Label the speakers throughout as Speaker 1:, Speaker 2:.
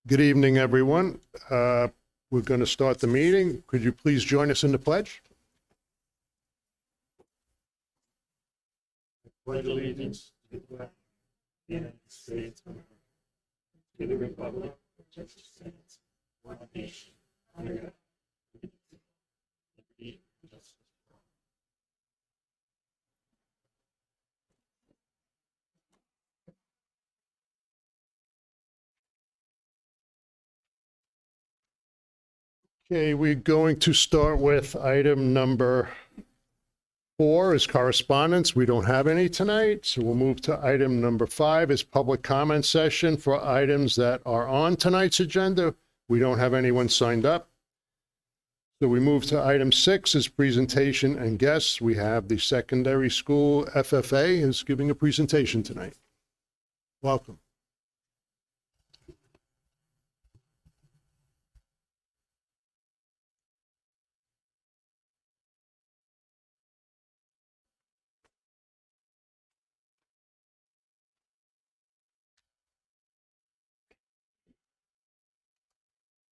Speaker 1: Good evening, everyone. We're going to start the meeting. Could you please join us in the pledge?
Speaker 2: Pledge allegiance to the flag of the United States of America, to the republic which stands one nation under God, liberty and justice for all.
Speaker 1: Okay, we're going to start with item number 4 is correspondence. We don't have any tonight, so we'll move to item number 5 is public comment session for items that are on tonight's agenda. We don't have anyone signed up. So we move to item 6 is presentation and guests. We have the secondary school FFA is giving a presentation tonight. Welcome.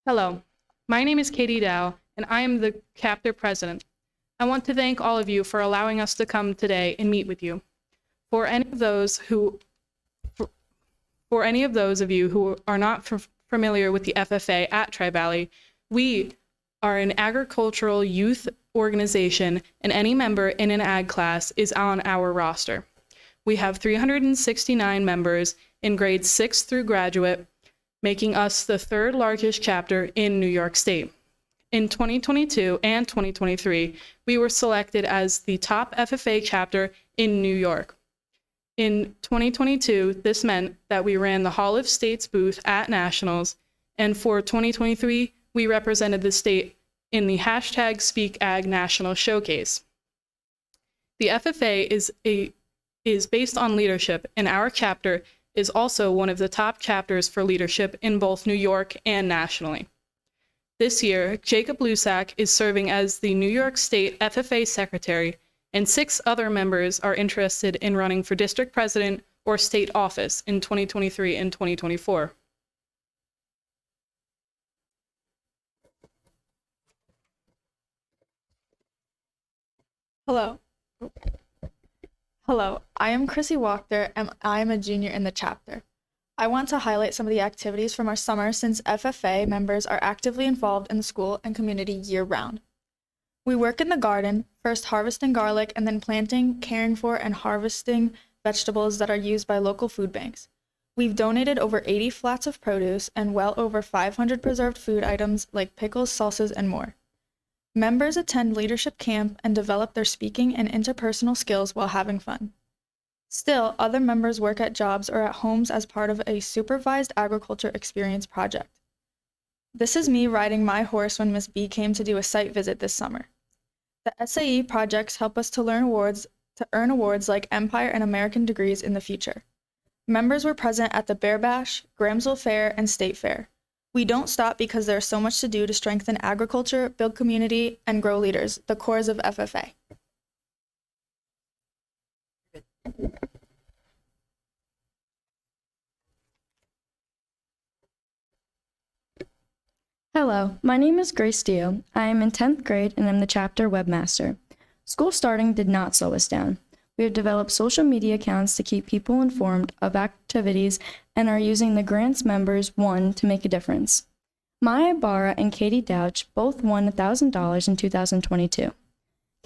Speaker 3: Hello, my name is Katie Dow, and I am the chapter president. I want to thank all of you for allowing us to come today and meet with you. For any of those of you who are not familiar with the FFA at Tri-Valley, we are an agricultural youth organization, and any member in an ag class is on our roster. We have 369 members in grades 6 through graduate, making us the third largest chapter in New York State. In 2022 and 2023, we were selected as the top FFA chapter in New York. In 2022, this meant that we ran the Hall of States booth at Nationals, and for 2023, we represented the state in the #SpeakAg National Showcase. The FFA is based on leadership, and our chapter is also one of the top chapters for leadership in both New York and nationally. This year, Jacob Lusak is serving as the New York State FFA Secretary, and 6 other members are interested in running for district president or state office in 2023 and 2024.
Speaker 4: Hello, I am Chrissy Wachter, and I am a junior in the chapter. I want to highlight some of the activities from our summer since FFA members are actively involved in the school and community year-round. We work in the garden, first harvesting garlic and then planting, caring for, and harvesting vegetables that are used by local food banks. We've donated over 80 flats of produce and well over 500 preserved food items like pickles, salsas, and more. Members attend leadership camp and develop their speaking and interpersonal skills while having fun. Still, other members work at jobs or at homes as part of a supervised agriculture experience project. This is me riding my horse when Miss B came to do a site visit this summer. The SAE projects help us to earn awards like Empire and American degrees in the future. Members were present at the Bear Bash, Gramsville Fair, and State Fair. We don't stop because there's so much to do to strengthen agriculture, build community, and grow leaders, the cores of FFA.
Speaker 5: Hello, my name is Grace Dio. I am in 10th grade and I'm the chapter webmaster. School starting did not slow us down. We have developed social media accounts to keep people informed of activities and are using the grants members won to make a difference. Maya Barra and Katie Douch both won $1,000 in 2022.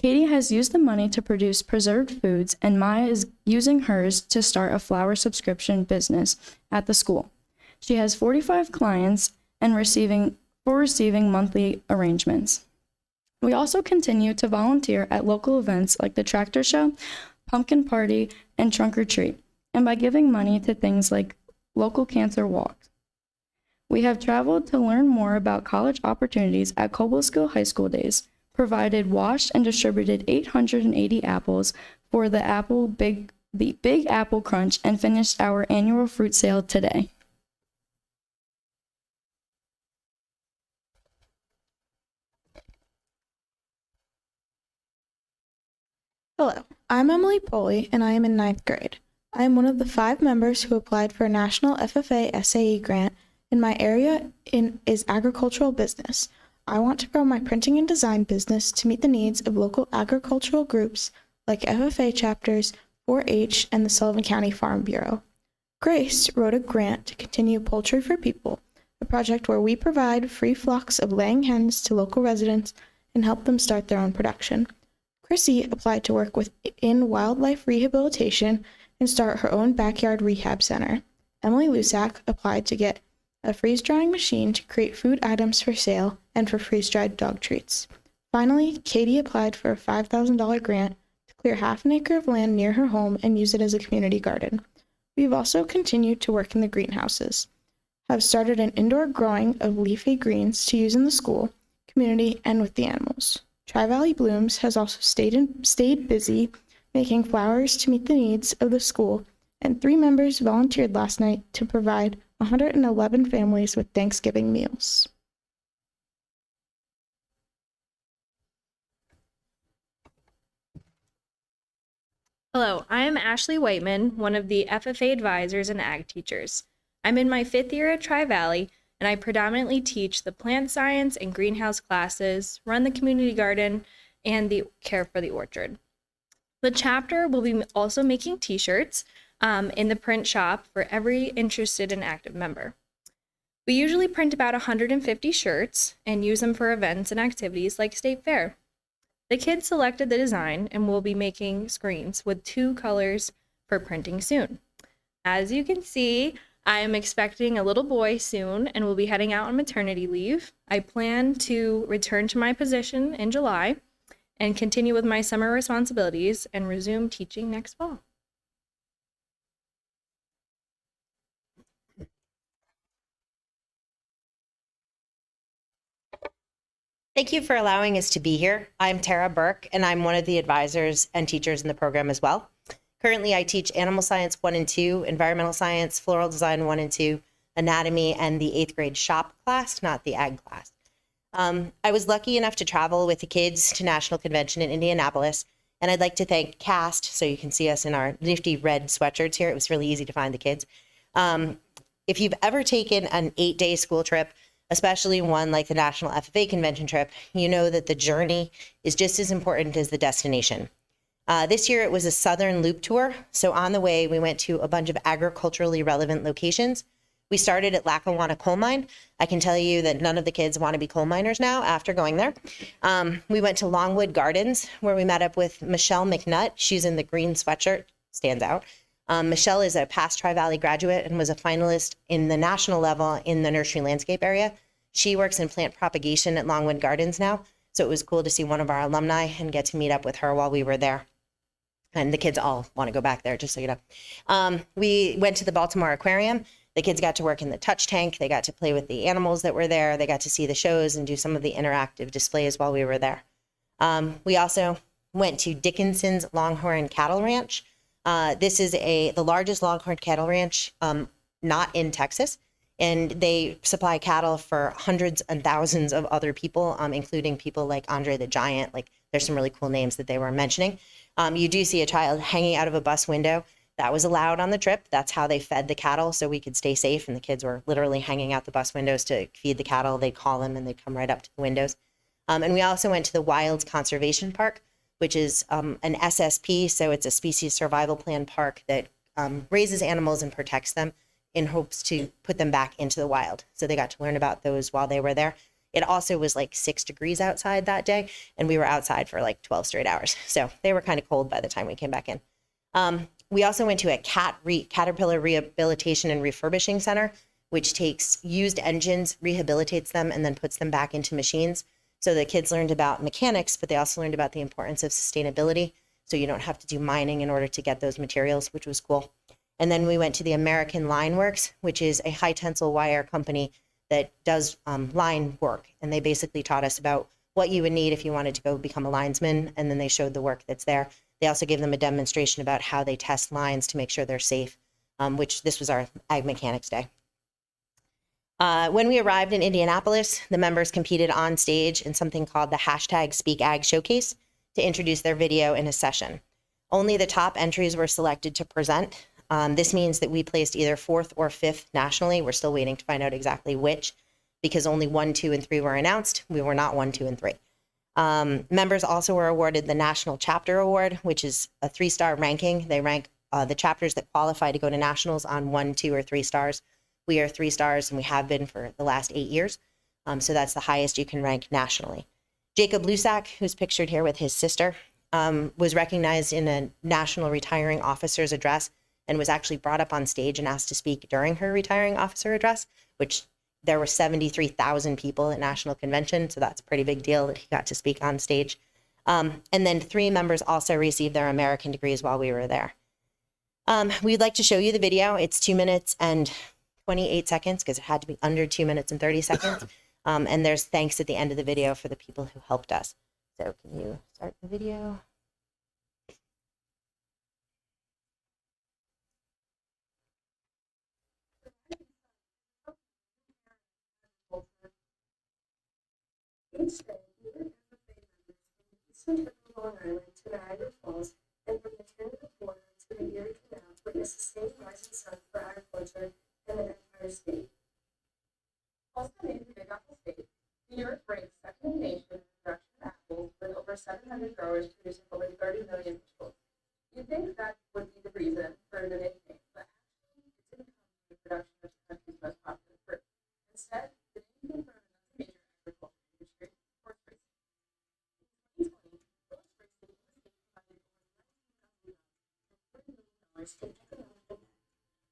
Speaker 5: Katie has used the money to produce preserved foods, and Maya is using hers to start a flower subscription business at the school. She has 45 clients and receiving monthly arrangements. We also continue to volunteer at local events like the tractor show, pumpkin party, and trunk or treat, and by giving money to things like local cancer walks. We have traveled to learn more about college opportunities at Cobleskill High School Days, provided washed and distributed 880 apples for the Big Apple Crunch, and finished our annual fruit sale today.
Speaker 6: Hello, I'm Emily Poley, and I am in 9th grade. I am one of the 5 members who applied for a national FFA SAE grant in my area is agricultural business. I want to grow my printing and design business to meet the needs of local agricultural groups like FFA chapters, 4-H, and the Sullivan County Farm Bureau. Grace wrote a grant to continue Poultry for People, a project where we provide free flocks of laying hens to local residents and help them start their own production. Chrissy applied to work in wildlife rehabilitation and start her own backyard rehab center. Emily Lusak applied to get a freeze-drying machine to create food items for sale and for freeze-dried dog treats. Finally, Katie applied for a $5,000 grant to clear half an acre of land near her home and use it as a community garden. We've also continued to work in the greenhouses, have started an indoor growing of leafy greens to use in the school, community, and with the animals. Tri-Valley Blooms has also stayed busy making flowers to meet the needs of the school, and 3 members volunteered last night to provide 111 families with Thanksgiving meals.
Speaker 7: Hello, I am Ashley Whiteman, one of the FFA advisors and ag teachers. I'm in my 5th year at Tri-Valley, and I predominantly teach the plant science and greenhouse classes, run the community garden, and the care for the orchard. The chapter will be also making t-shirts in the print shop for every interested and active member. We usually print about 150 shirts and use them for events and activities like State Fair. The kids selected the design and will be making screens with 2 colors for printing soon. As you can see, I am expecting a little boy soon and will be heading out on maternity leave. I plan to return to my position in July and continue with my summer responsibilities and resume teaching next fall.
Speaker 8: Thank you for allowing us to be here. I'm Tara Burke, and I'm one of the advisors and teachers in the program as well. Currently, I teach Animal Science 1 and 2, Environmental Science, Floral Design 1 and 2, Anatomy, and the 8th grade shop class, not the ag class. I was lucky enough to travel with the kids to National Convention in Indianapolis, and I'd like to thank CAST, so you can see us in our nifty red sweatshirts here. It was really easy to find the kids. If you've ever taken an 8-day school trip, especially one like the National FFA Convention trip, you know that the journey is just as important as the destination. This year it was a Southern Loop tour. So on the way, we went to a bunch of agriculturally relevant locations. We started at Lackawanna Coal Mine. I can tell you that none of the kids want to be coal miners now after going there. We went to Longwood Gardens, where we met up with Michelle McNutt. She's in the green sweatshirt, stands out. Michelle is a past Tri-Valley graduate and was a finalist in the national level in the nursery landscape area. She works in plant propagation at Longwood Gardens now. So it was cool to see one of our alumni and get to meet up with her while we were there. And the kids all want to go back there, just so you know. We went to the Baltimore Aquarium. The kids got to work in the touch tank. They got to play with the animals that were there. They got to see the shows and do some of the interactive displays while we were there. We also went to Dickinson's Longhorn Cattle Ranch. This is the largest Longhorn cattle ranch not in Texas. And they supply cattle for hundreds and thousands of other people, including people like Andre the Giant. Like, there's some really cool names that they were mentioning. You do see a child hanging out of a bus window. That was allowed on the trip. That's how they fed the cattle so we could stay safe. And the kids were literally hanging out the bus windows to feed the cattle. They'd call them and they'd come right up to the windows. And we also went to the Wilds Conservation Park, which is an SSP. So it's a species survival plan park that raises animals and protects them in hopes to put them back into the wild. So they got to learn about those while they were there. It also was like 6 degrees outside that day, and we were outside for like 12 straight hours. So they were kind of cold by the time we came back in. We also went to a Caterpillar Rehabilitation and Refurbishing Center, which takes used engines, rehabilitates them, and then puts them back into machines. So the kids learned about mechanics, but they also learned about the importance of sustainability. So you don't have to do mining in order to get those materials, which was cool. And then we went to the American Line Works, which is a high tensile wire company that does line work. And they basically taught us about what you would need if you wanted to go become a linesman. And then they showed the work that's there. They also gave them a demonstration about how they test lines to make sure they're safe, which this was our Ag Mechanics Day. When we arrived in Indianapolis, the members competed on stage in something called the #SpeakAg Showcase to introduce their video in a session. Only the top entries were selected to present. This means that we placed either 4th or 5th nationally. We're still waiting to find out exactly which, because only 1, 2, and 3 were announced. We were not 1, 2, and 3. Members also were awarded the National Chapter Award, which is a 3-star ranking. They rank the chapters that qualify to go to nationals on 1, 2, or 3 stars. We are 3 stars, and we have been for the last 8 years. So that's the highest you can rank nationally. Jacob Lusak, who's pictured here with his sister, was recognized in a National Retiring Officer's Address and was actually brought up on stage and asked to speak during her retiring officer address, which there were 73,000 people at National Convention, so that's a pretty big deal that he got to speak on stage. And then 3 members also received their American degrees while we were there. We'd like to show you the video. It's 2 minutes and 28 seconds because it had to be under 2 minutes and 30 seconds. And there's thanks at the end of the video for the people who helped us. So can you start the video?
Speaker 2: Each day, New York FFA members from the eastern tip of Long Island to Niagara Falls and from the Canada border to the Erie Canal witness the same rising sun for agriculture in the entire state. Also named the Big Apple State, New York ranks second in the nation in the production of apples, with over 700 growers producing over 30 million bushels. You'd think that would be the reason for the nickname, but actually it didn't come from the production of the country's most popular fruit. Instead, the name came from another major agricultural industry, horse racing. In 2020, horse racing was provided over $19 million in economic impact.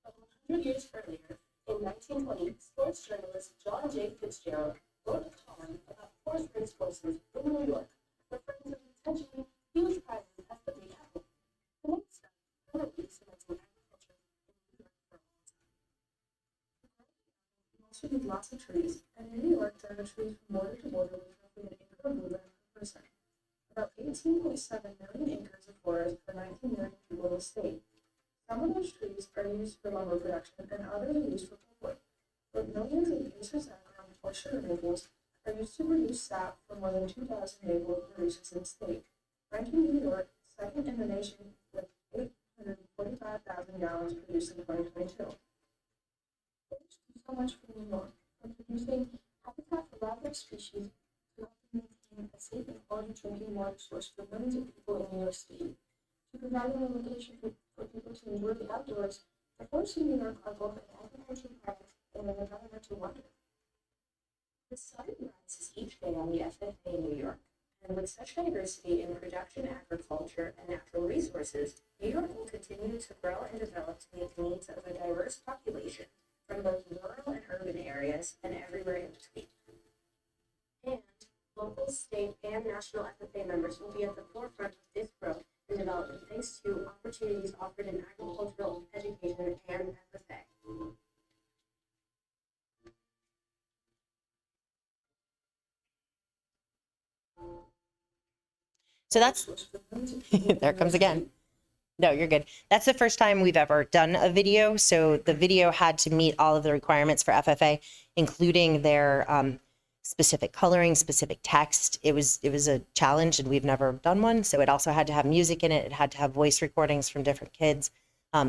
Speaker 2: But 100 years earlier, in 1920, sports journalist John J. Fitzgerald wrote a column about horse race courses in New York, referring to the potentially huge prizes as the Big Apple. The next step, permanently cementing agriculture in New York for all time. We also need lots of trees, and in New York, there are trees from border to border with roughly an acre of movement per person. About 18.7 million acres of forest for 19 million people in the state. Some of those trees are used for lumber production, and others are used for pulpwood. But millions of acres of saffron or sugar maples are used to produce sap for more than 2,000 maple producers in the state, ranking New York second in the nation with 845,000 gallons produced in 2022. Fish do so much for New York, from producing habitat for wildlife species to helping maintain a safe and quality drinking water source for millions of people in New York State, to providing a location for people to enjoy the outdoors. The forests in New York are both an agricultural product and an environmental wonder. The sun rises each day on the FFA in New York, and with such diversity in production, agriculture, and natural resources, New York will continue to grow and develop to meet the needs of a diverse population from both rural and urban areas and everywhere in between. And local, state, and national FFA members will be at the forefront of this growth and development thanks to opportunities offered in agricultural education and FFA.
Speaker 8: So that's, there it comes again. No, you're good. That's the first time we've ever done a video. So the video had to meet all of the requirements for FFA, including their specific coloring, specific text. It was a challenge, and we've never done one. So it also had to have music in it. It had to have voice recordings from different kids.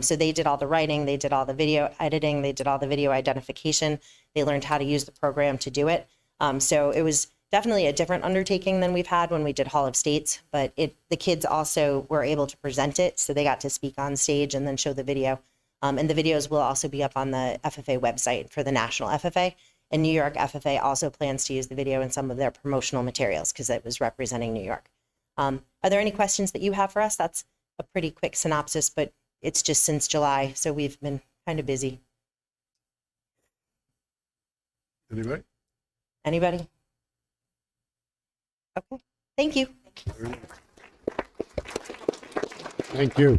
Speaker 8: So they did all the writing, they did all the video editing, they did all the video identification. They learned how to use the program to do it. So it was definitely a different undertaking than we've had when we did Hall of States, but the kids also were able to present it. So they got to speak on stage and then show the video. And the videos will also be up on the FFA website for the National FFA. And New York FFA also plans to use the video in some of their promotional materials because it was representing New York. Are there any questions that you have for us? That's a pretty quick synopsis, but it's just since July, so we've been kind of busy.
Speaker 1: Anybody?
Speaker 8: Anybody? Okay, thank you.
Speaker 1: Thank you.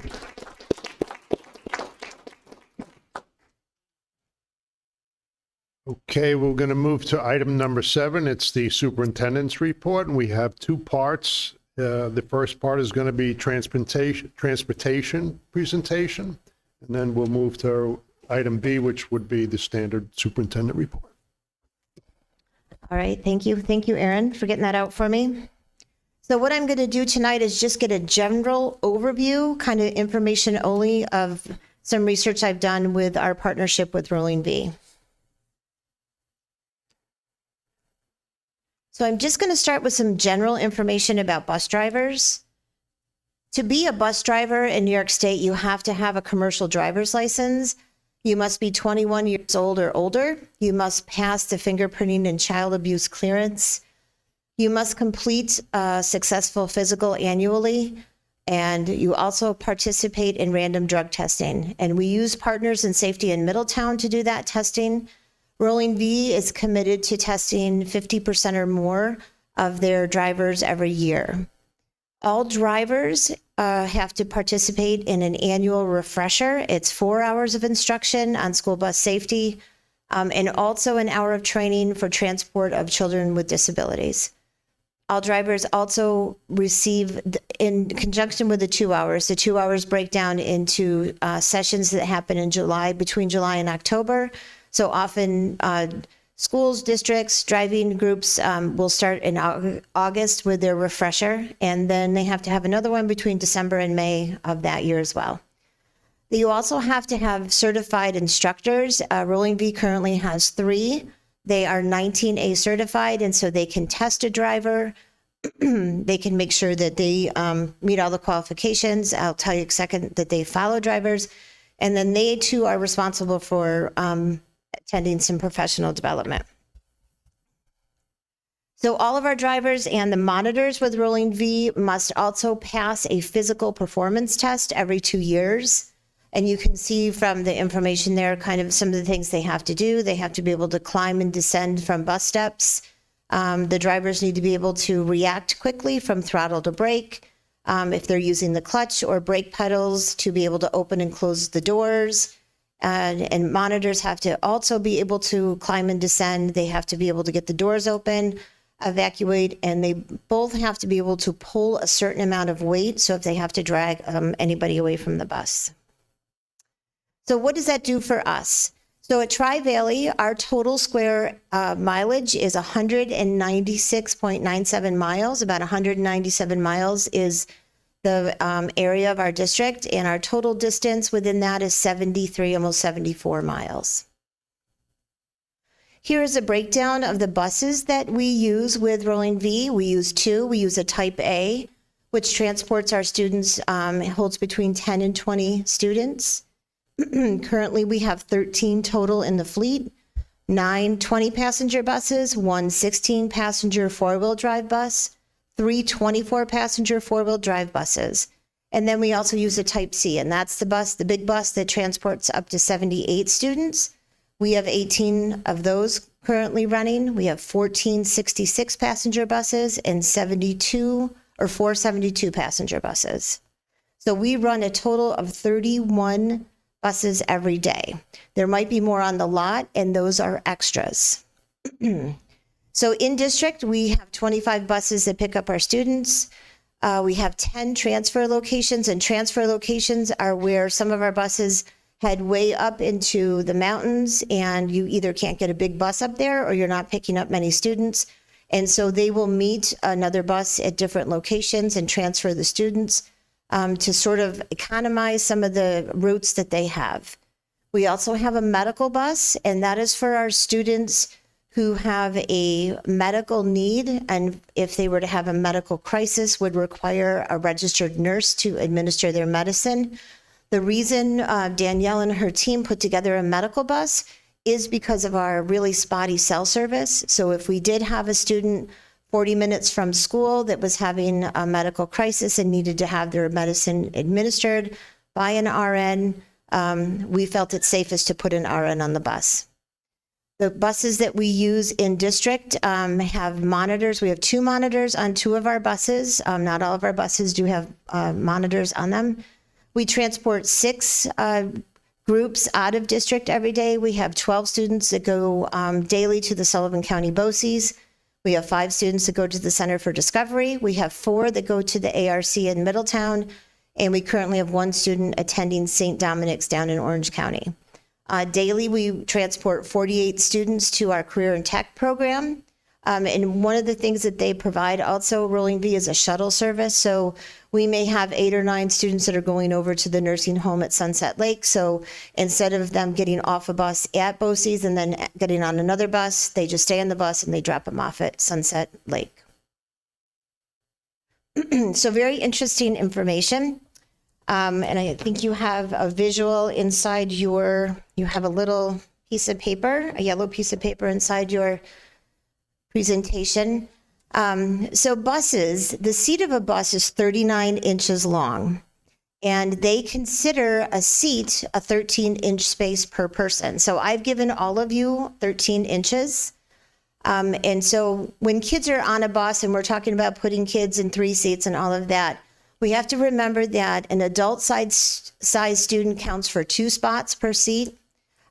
Speaker 1: Okay, we're going to move to item number 7. It's the superintendent's report, and we have 2 parts. The first part is going to be transportation presentation, and then we'll move to item B, which would be the standard superintendent report.
Speaker 9: All right, thank you. Thank you, Erin, for getting that out for me. So what I'm going to do tonight is just get a general overview, kind of information only of some research I've done with our partnership with Rolling V. So I'm just going to start with some general information about bus drivers. To be a bus driver in New York State, you have to have a commercial driver's license. You must be 21 years old or older. You must pass the fingerprinting and child abuse clearance. You must complete a successful physical annually. And you also participate in random drug testing. And we use Partners in Safety in Middletown to do that testing. Rolling V is committed to testing 50% or more of their drivers every year. All drivers have to participate in an annual refresher. It's 4 hours of instruction on school bus safety, and also an hour of training for transport of children with disabilities. All drivers also receive, in conjunction with the 2 hours break down into sessions that happen in between July and October. So often schools, districts, driving groups will start in August with their refresher, and then they have to have another one between December and May of that year as well. You also have to have certified instructors. Rolling V currently has 3. They are 19A certified, and so they can test a driver. They can make sure that they meet all the qualifications. I'll tell you in a second that they follow drivers. And then they too are responsible for attending some professional development. So all of our drivers and the monitors with Rolling V must also pass a physical performance test every 2 years. And you can see from the information there kind of some of the things they have to do. They have to be able to climb and descend from bus steps. The drivers need to be able to react quickly from throttle to brake. If they're using the clutch or brake pedals, to be able to open and close the doors. And monitors have to also be able to climb and descend. They have to be able to get the doors open, evacuate, and they both have to be able to pull a certain amount of weight. So if they have to drag anybody away from the bus. So what does that do for us? So at Tri-Valley, our total square mileage is 196.97 miles. About 197 miles is the area of our district, and our total distance within that is 73, almost 74 miles. Here is a breakdown of the buses that we use with Rolling V. We use 2. We use a Type A, which transports our students, holds between 10 and 20 students. Currently, we have 13 total in the fleet, 9 20-passenger buses, 1 16-passenger four-wheel drive bus, 3 24-passenger four-wheel drive buses. And then we also use a Type C, and that's the bus, the big bus that transports up to 78 students. We have 18 of those currently running. We have 14 66-passenger buses and 4 72-passenger buses. So we run a total of 31 buses every day. There might be more on the lot, and those are extras. So in district, we have 25 buses that pick up our students. We have 10 transfer locations, and transfer locations are where some of our buses head way up into the mountains, and you either can't get a big bus up there or you're not picking up many students. And so they will meet another bus at different locations and transfer the students to sort of economize some of the routes that they have. We also have a medical bus, and that is for our students who have a medical need, and if they were to have a medical crisis, would require a registered nurse to administer their medicine. The reason Danielle and her team put together a medical bus is because of our really spotty cell service. So if we did have a student 40 minutes from school that was having a medical crisis and needed to have their medicine administered by an RN, we felt it safest to put an RN on the bus. The buses that we use in district have monitors. We have 2 monitors on 2 of our buses. Not all of our buses do have monitors on them. We transport 6 groups out of district every day. We have 12 students that go daily to the Sullivan County BOCES. We have 5 students that go to the Center for Discovery. We have 4 that go to the ARC in Middletown. And we currently have 1 student attending St. Dominic's down in Orange County. Daily, we transport 48 students to our Career and Tech program. And one of the things that they provide also, Rolling V, is a shuttle service. So we may have 8 or 9 students that are going over to the nursing home at Sunset Lake. So instead of them getting off a bus at BOCES and then getting on another bus, they just stay on the bus and they drop them off at Sunset Lake. So very interesting information. And I think you have a visual inside you have a little piece of paper, a yellow piece of paper inside your presentation. So buses, the seat of a bus is 39 inches long, and they consider a seat a 13-inch space per person. So I've given all of you 13 inches. And so when kids are on a bus and we're talking about putting kids in 3 seats and all of that, we have to remember that an adult size student counts for 2 spots per seat.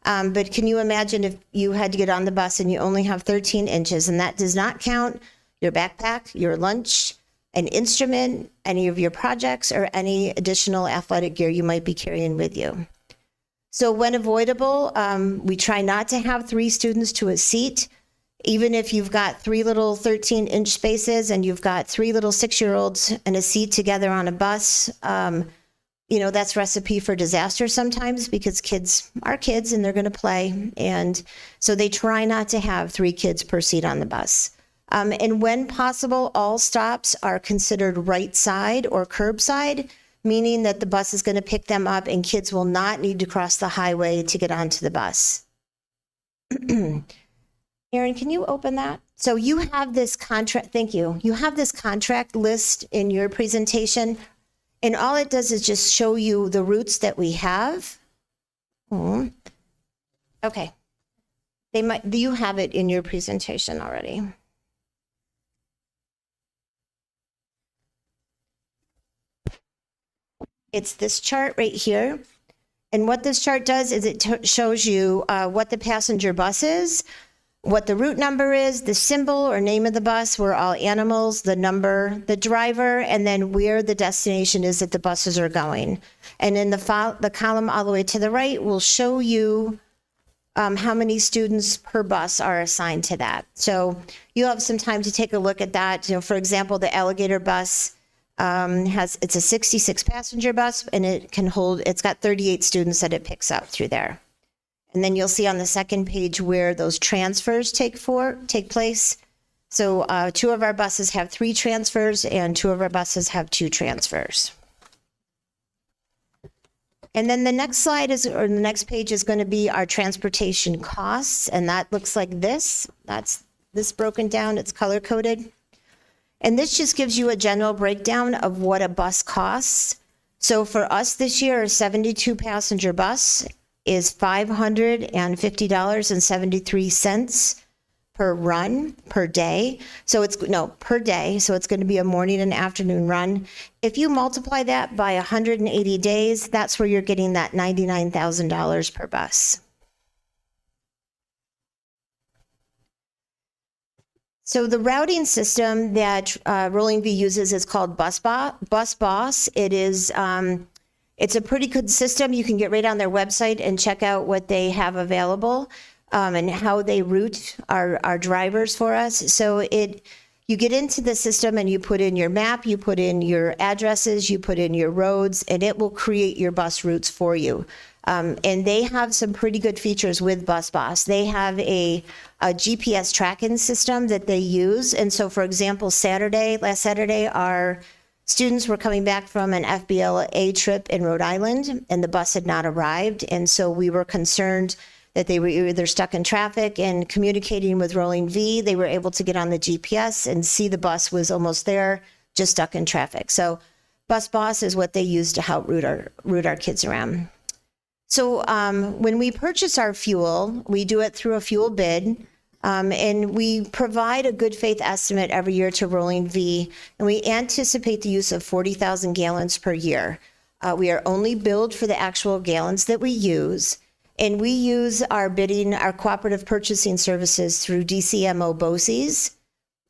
Speaker 9: But can you imagine if you had to get on the bus and you only have 13 inches, and that does not count your backpack, your lunch, an instrument, any of your projects, or any additional athletic gear you might be carrying with you. So when avoidable, we try not to have 3 students to a seat. Even if you've got 3 little 13-inch spaces and you've got 3 little 6-year-olds and a seat together on a bus, that's recipe for disaster sometimes, because kids are kids and they're going to play. And so they try not to have 3 kids per seat on the bus. And when possible, all stops are considered right side or curbside, meaning that the bus is going to pick them up and kids will not need to cross the highway to get onto the bus. Erin, can you open that? So you have this contract, thank you. You have this contract list in your presentation. And all it does is just show you the routes that we have. Okay. You have it in your presentation already. It's this chart right here. And what this chart does is it shows you what the passenger bus is, what the route number is, the symbol or name of the bus, where all animals, the number, the driver, and then where the destination is that the buses are going. And in the column all the way to the right will show you how many students per bus are assigned to that. So you'll have some time to take a look at that. For example, the Alligator bus it's a 66 passenger bus, and it's got 38 students that it picks up through there. And then you'll see on the second page where those transfers take place. So 2 of our buses have 3 transfers and 2 of our buses have 2 transfers. And then the next slide the next page is going to be our transportation costs. And that looks like this. That's this broken down. It's color coded. And this just gives you a general breakdown of what a bus costs. So for us this year, a 72 passenger bus is $550.73 per run per day. So per day. So it's going to be a morning and afternoon run. If you multiply that by 180 days, that's where you're getting that $99,000 per bus. So the routing system that Rolling V uses is called BusBoss. It is it's a pretty good system. You can get right on their website and check out what they have available and how they route our drivers for us. So you get into the system and you put in your map, you put in your addresses, you put in your roads, and it will create your bus routes for you. And they have some pretty good features with BusBoss. They have a GPS tracking system that they use. And so, for example, last Saturday, our students were coming back from an FBLA trip in Rhode Island, and the bus had not arrived. And so we were concerned that they were either stuck in traffic, and communicating with Rolling V, they were able to get on the GPS and see the bus was almost there, just stuck in traffic. So BusBoss is what they use to help route our kids around. So when we purchase our fuel, we do it through a fuel bid, and we provide a good faith estimate every year to Rolling V, and we anticipate the use of 40,000 gallons per year. We are only billed for the actual gallons that we use, and we use our cooperative purchasing services through DCMO BOCES,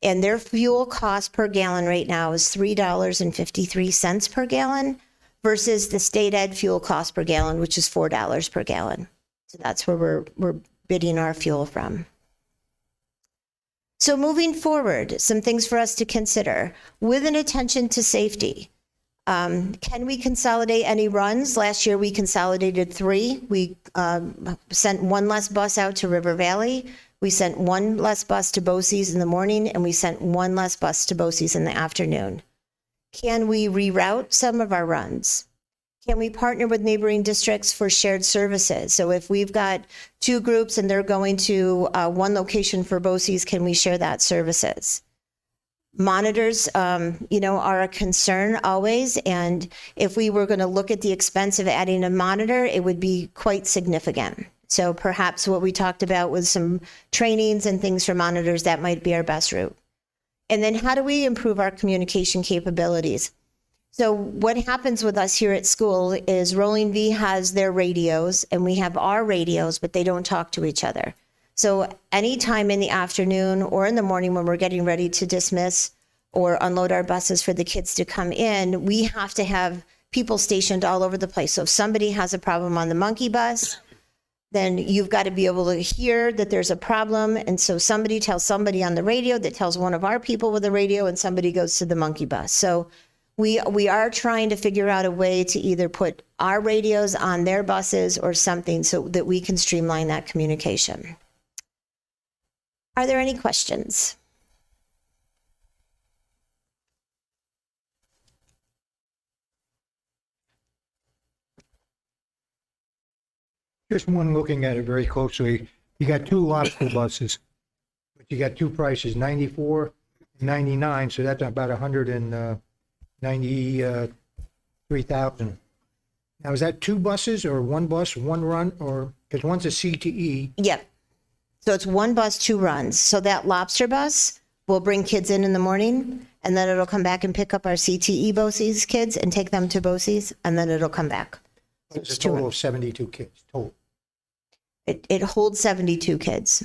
Speaker 9: and their fuel cost per gallon right now is $3.53 per gallon. Versus the state ed fuel cost per gallon, which is $4 per gallon. So that's where we're bidding our fuel from. So moving forward, some things for us to consider with an attention to safety. Can we consolidate any runs? Last year, we consolidated 3. We sent 1 less bus out to River Valley. We sent 1 less bus to BOCES in the morning, and we sent 1 less bus to BOCES in the afternoon. Can we reroute some of our runs? Can we partner with neighboring districts for shared services? So if we've got 2 groups and they're going to 1 location for BOCES, can we share that services? Monitors, are a concern always. And if we were going to look at the expense of adding a monitor, it would be quite significant. So perhaps what we talked about was some trainings and things for monitors, that might be our best route. And then how do we improve our communication capabilities? So what happens with us here at school is Rolling V has their radios and we have our radios, but they don't talk to each other. So anytime in the afternoon or in the morning when we're getting ready to dismiss or unload our buses for the kids to come in, we have to have people stationed all over the place. So if somebody has a problem on the monkey bus, then you've got to be able to hear that there's a problem. And so somebody tells somebody on the radio that tells one of our people with the radio, and somebody goes to the monkey bus. So we are trying to figure out a way to either put our radios on their buses or something so that we can streamline that communication. Are there any questions?
Speaker 10: Just one looking at it very closely. You got 2 lobster buses, but you got 2 prices, 94 and 99, so that's about 193,000. Now, is that 2 buses or 1 bus, 1 run, or because one's a CTE?
Speaker 9: Yep. So it's 1 bus, 2 runs. So that lobster bus will bring kids in the morning, and then it'll come back and pick up our CTE BOCES kids and take them to BOCES, and then it'll come back. So
Speaker 10: It's a
Speaker 9: 2
Speaker 10: total
Speaker 9: runs.
Speaker 10: of 72 kids, total.
Speaker 9: It holds 72 kids.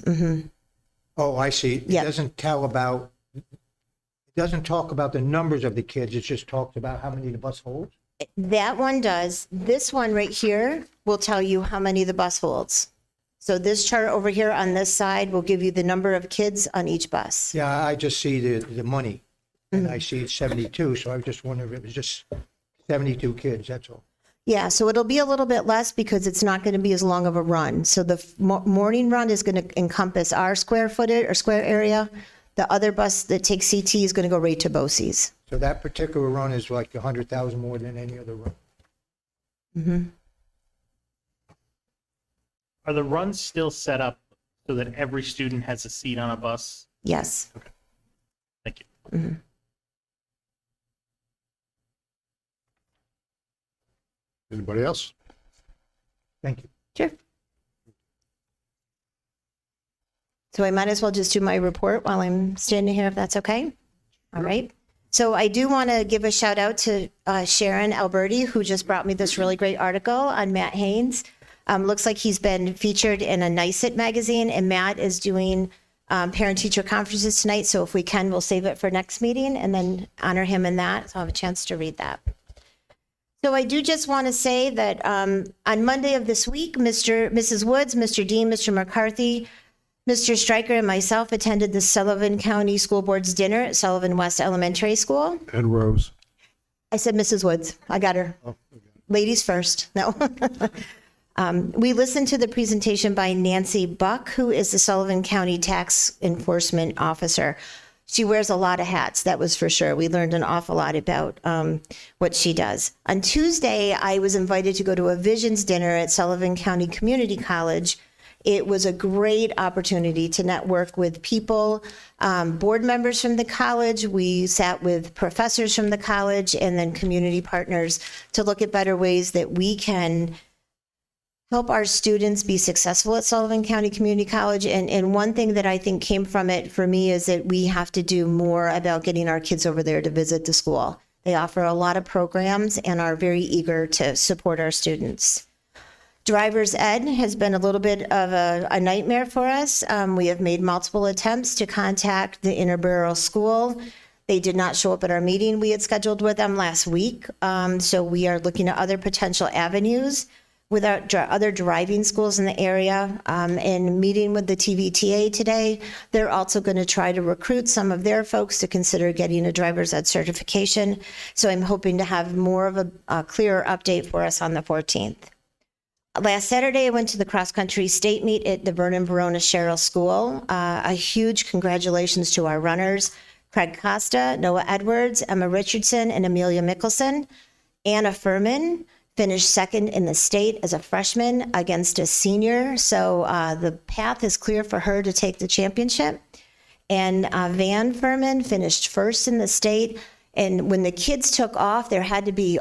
Speaker 10: Oh, I see. It
Speaker 9: Yeah.
Speaker 10: doesn't tell about, it doesn't talk about the numbers of the kids, it just talks about how many the bus holds?
Speaker 9: That one does. This one right here will tell you how many the bus holds. So this chart over here on this side will give you the number of kids on each bus.
Speaker 10: Yeah, I just see the money, and I see it's 72, so I just wonder if it was just 72 kids, that's all.
Speaker 9: Yeah, so it'll be a little bit less because it's not going to be as long of a run. So the morning run is going to encompass our square footage or square area. The other bus that takes CT is going to go right to BOCES.
Speaker 10: So that particular run is like 100,000 more than any other run.
Speaker 11: Are the runs still set up so that every student has a seat on a bus?
Speaker 9: Yes.
Speaker 11: Thank you.
Speaker 1: Anybody else?
Speaker 10: Thank you.
Speaker 9: Sure. So I might as well just do my report while I'm standing here, if that's okay. All right. So I do want to give a shout out to Sharon Alberti, who just brought me this really great article on Matt Haynes. Looks like he's been featured in a NICET magazine, and Matt is doing parent-teacher conferences tonight. So if we can, we'll save it for next meeting and then honor him in that. So I'll have a chance to read that. So I do just want to say that on Monday of this week, Mrs. Woods, Mr. Dean, Mr. McCarthy, Mr. Stryker, and myself attended the Sullivan County School Board's dinner at Sullivan West Elementary School.
Speaker 1: And Rose.
Speaker 9: I said Mrs. Woods. I got her.
Speaker 1: Oh, okay.
Speaker 9: Ladies first. No. We listened to the presentation by Nancy Buck, who is the Sullivan County Tax Enforcement Officer. She wears a lot of hats, that was for sure. We learned an awful lot about what she does. On Tuesday, I was invited to go to a Visions dinner at Sullivan County Community College. It was a great opportunity to network with people, board members from the college. We sat with professors from the college and then community partners to look at better ways that we can help our students be successful at Sullivan County Community College. And one thing that I think came from it for me is that we have to do more about getting our kids over there to visit the school. They offer a lot of programs and are very eager to support our students. Driver's ed has been a little bit of a nightmare for us. We have made multiple attempts to contact the Interborough School. They did not show up at our meeting we had scheduled with them last week. So we are looking at other potential avenues. with our other driving schools in the area, and meeting with the TVTA today. They're also going to try to recruit some of their folks to consider getting a driver's ed certification. So I'm hoping to have more of a clearer update for us on the 14th. Last Saturday, I went to the cross-country state meet at the Vernon Verona Sherrill School. A huge congratulations to our runners, Craig Costa, Noah Edwards, Emma Richardson, and Amelia Mickelson. Anna Furman finished second in the state as a freshman against a senior. So the path is clear for her to take the championship. And Van Furman finished first in the state. And when the kids took off, there had to be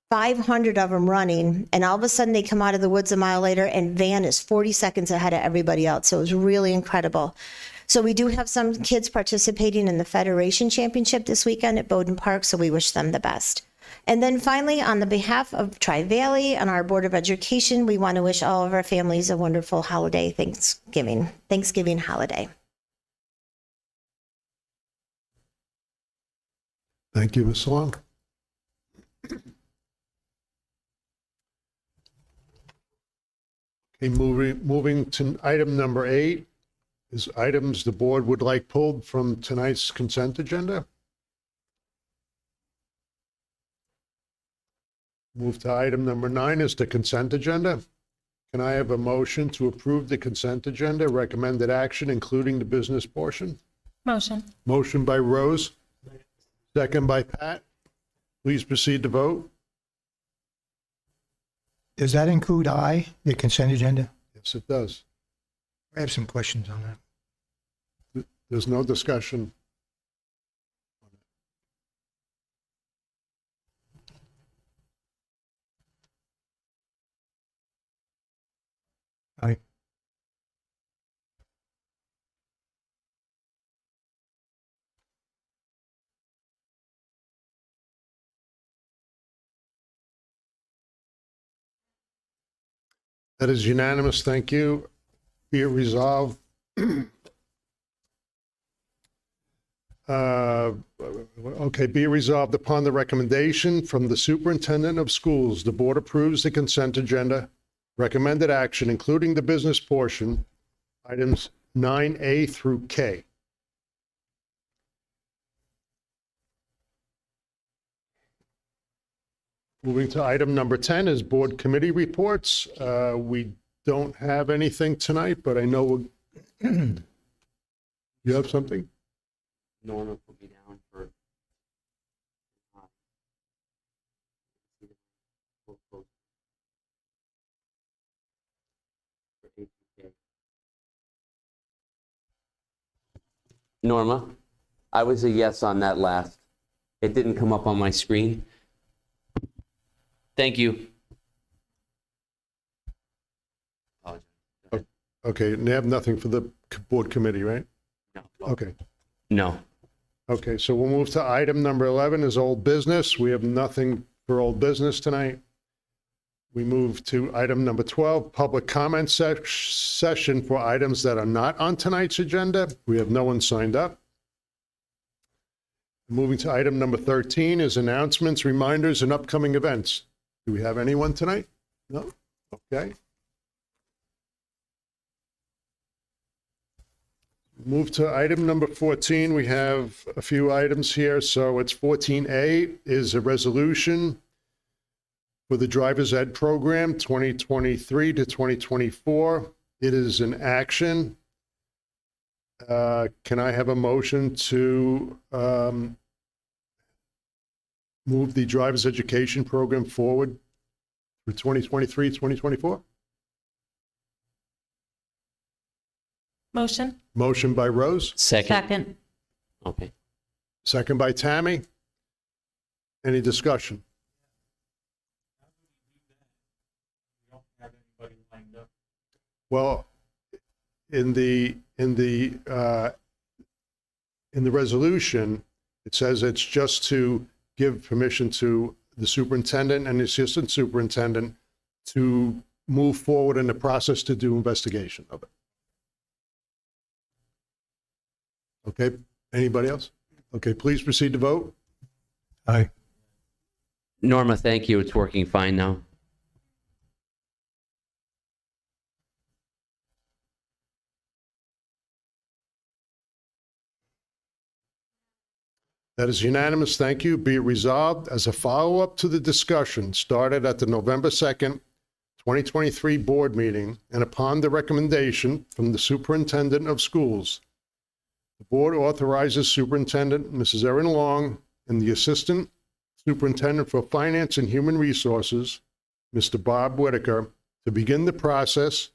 Speaker 9: 500 of them running. And all of a sudden they come out of the woods a mile later and Van is 40 seconds ahead of everybody else. So it was really incredible. So we do have some kids participating in the Federation Championship this weekend at Bowden Park. So we wish them the best. And then finally, on the behalf of Tri-Valley and our Board of Education, we want to wish all of our families a wonderful holiday, Thanksgiving holiday.
Speaker 1: Thank you, Ms. Long. Okay, moving to item number 8 is items the board would like pulled from tonight's consent agenda. Move to item number 9 is the consent agenda. Can I have a motion to approve the consent agenda, recommended action, including the business portion?
Speaker 5: Motion.
Speaker 1: Motion by Rose, second by Pat. Please proceed to vote.
Speaker 10: Does that include the consent agenda?
Speaker 1: Yes, it does.
Speaker 10: I have some questions on that.
Speaker 1: There's no discussion.
Speaker 10: Aye.
Speaker 1: That is unanimous. Thank you. Be it resolved. Okay, be it resolved upon the recommendation from the superintendent of schools, the board approves the consent agenda, recommended action, including the business portion, items 9A through K. Moving to item number 10 is board committee reports. We don't have anything tonight, but I know you have something?
Speaker 12: Norma put me down for Norma, I was a yes on that last. It didn't come up on my screen. Thank you.
Speaker 1: Okay, and they have nothing for the board committee, right?
Speaker 12: No.
Speaker 1: Okay.
Speaker 12: No.
Speaker 1: Okay, so we'll move to item number 11 is old business. We have nothing for old business tonight. We move to item number 12, public comment session for items that are not on tonight's agenda. We have no one signed up. Moving to item number 13 is announcements, reminders, and upcoming events. Do we have anyone tonight? No? Okay. Move to item number 14. We have a few items here. So it's 14A is a resolution for the driver's ed program 2023 to 2024. It is an action. Can I have a motion to move the driver's education program forward for 2023, 2024?
Speaker 5: Motion.
Speaker 1: Motion by Rose,
Speaker 12: Second. Okay.
Speaker 1: second by Tammy. Any discussion? Well, in the resolution, it says it's just to give permission to the superintendent and the assistant superintendent to move forward in the process to do investigation of it. Okay, anybody else? Okay, please proceed to vote.
Speaker 10: Aye.
Speaker 12: Norma, thank you. It's working fine now.
Speaker 1: That is unanimous. Thank you. Be it resolved as a follow-up to the discussion started at the November 2nd, 2023 board meeting, and upon the recommendation from the superintendent of schools, the board authorizes Superintendent Mrs. Erin Long and the Assistant Superintendent for Finance and Human Resources, Mr. Bob Whitaker, to begin the process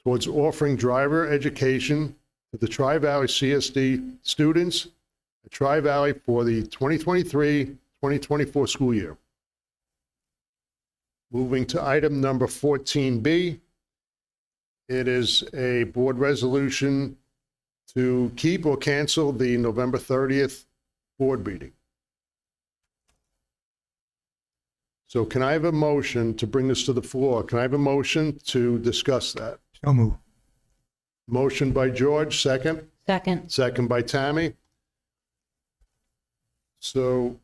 Speaker 1: towards offering driver education to the Tri-Valley CSD students at Tri-Valley for the 2023-2024 school year. Moving to item number 14B. It is a board resolution to keep or cancel the November 30th board meeting. So can I have a motion to bring this to the floor? Can I have a motion to discuss that?
Speaker 10: So move.
Speaker 1: Motion by George, second.
Speaker 8: Second.
Speaker 1: Second by Tammy. So,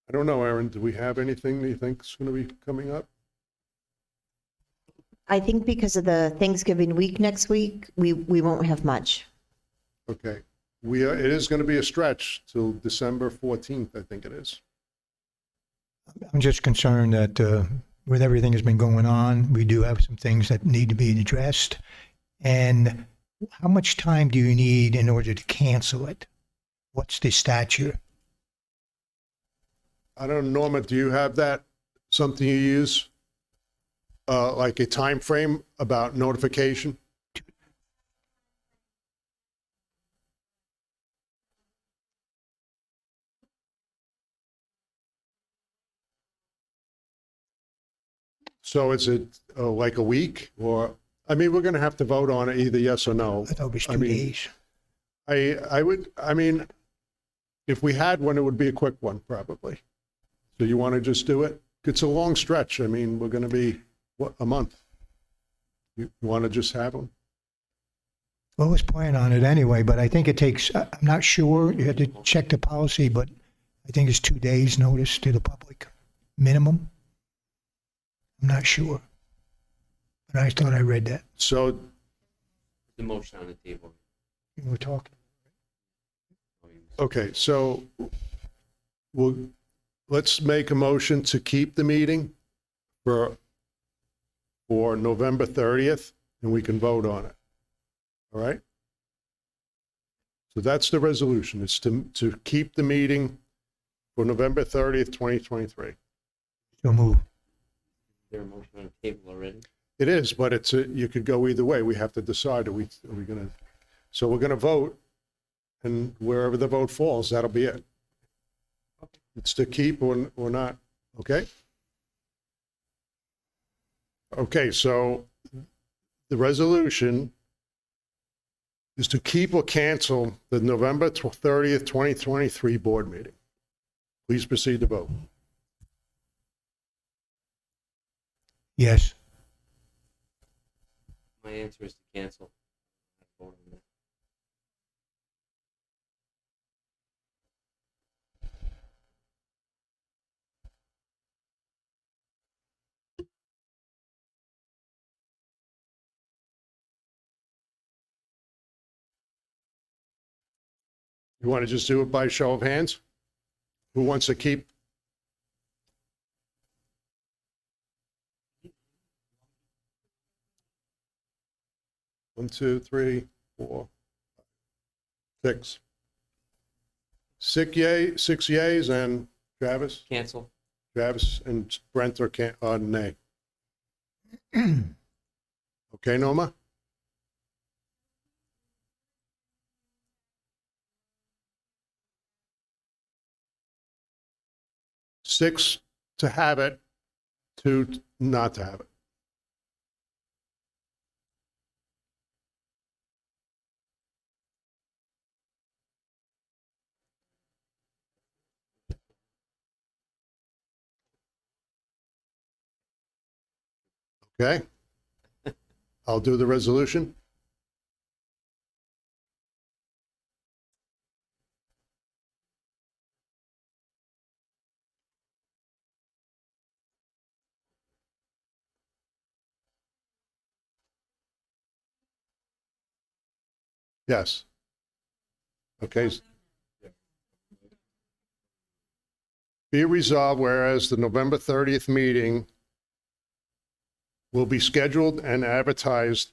Speaker 1: I don't know, Erin, do we have anything that you think is going to be coming up?
Speaker 9: I think because of the Thanksgiving week next week, we won't have much.
Speaker 1: Okay. It is going to be a stretch till December 14th, I think it is.
Speaker 10: I'm just concerned that with everything that's been going on, we do have some things that need to be addressed. And how much time do you need in order to cancel it? What's the statute?
Speaker 1: I don't know, Norma, do you have that, something you use? Like a time frame about notification? So is it like a week or, I mean, we're going to have to vote on it either yes or no.
Speaker 10: I thought it was
Speaker 1: I
Speaker 10: 2
Speaker 1: mean,
Speaker 10: days.
Speaker 1: I mean, if we had one, it would be a quick one probably. So you want to just do it? It's a long stretch. I mean, we're going to be, what, a month? You want to just have them?
Speaker 10: Well, let's plan on it anyway, but I think it takes, I'm not sure, you have to check the policy, but I think it's 2 days notice to the public, minimum. I'm not sure. But I thought I read that.
Speaker 1: So
Speaker 12: The motion on the table.
Speaker 10: We were talking.
Speaker 1: okay, so let's make a motion to keep the meeting for November 30th, and we can vote on it. All right? So that's the resolution, is to keep the meeting for November 30th, 2023.
Speaker 10: So move.
Speaker 12: Is there a motion on the table already?
Speaker 1: It is, but you could go either way. We have to decide, are we going to, so we're going to vote, and wherever the vote falls, that'll be it. It's to keep or not, okay? Okay, so the resolution is to keep or cancel the November 30th, 2023 board meeting. Please proceed to vote.
Speaker 10: Yes.
Speaker 12: My answer is to cancel.
Speaker 1: You want to just do it by show of hands? Who wants to keep? One, two, three, four, 6. 6 yays and Travis?
Speaker 12: Cancel.
Speaker 1: Travis and Brent are nay. Okay, Norma? Six to have it, 2 not to have it. Okay? I'll do the resolution. Yes. Okay. Be it resolved, whereas the November 30th meeting will be scheduled and advertised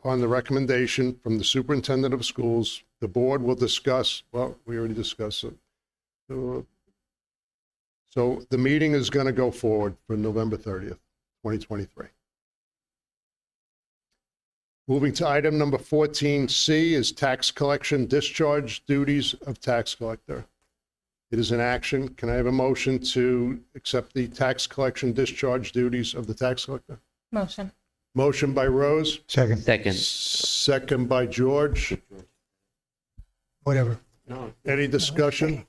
Speaker 1: upon the recommendation from the superintendent of schools. The board will discuss, well, we already discussed it. So the meeting is going to go forward for November 30th, 2023. Moving to item number 14C is tax collection discharge duties of tax collector. It is an action. Can I have a motion to accept the tax collection discharge duties of the tax collector?
Speaker 3: Motion.
Speaker 1: Motion by Rose,
Speaker 10: Second,
Speaker 1: second by George.
Speaker 10: whatever.
Speaker 1: Any discussion?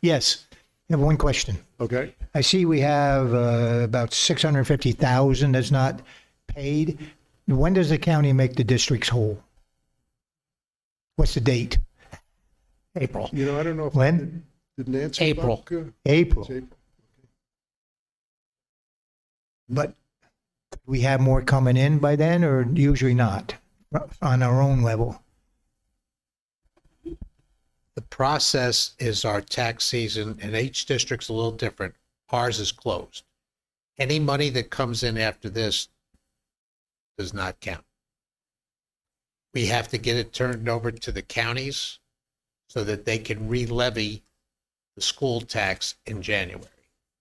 Speaker 10: Yes, I have one question.
Speaker 1: Okay.
Speaker 10: I see we have about 650,000 that's not paid. When does the county make the districts whole? What's the date?
Speaker 13: April.
Speaker 1: You know, I don't know if.
Speaker 10: When?
Speaker 1: Did Nancy?
Speaker 13: April.
Speaker 1: Buck,
Speaker 10: April.
Speaker 1: it's April.
Speaker 10: But could we have more coming in by then, or usually not on our own level?
Speaker 13: The process is our tax season, and each district's a little different. Ours is closed. Any money that comes in after this does not count. We have to get it turned over to the counties so that they can re-levy the school tax in January.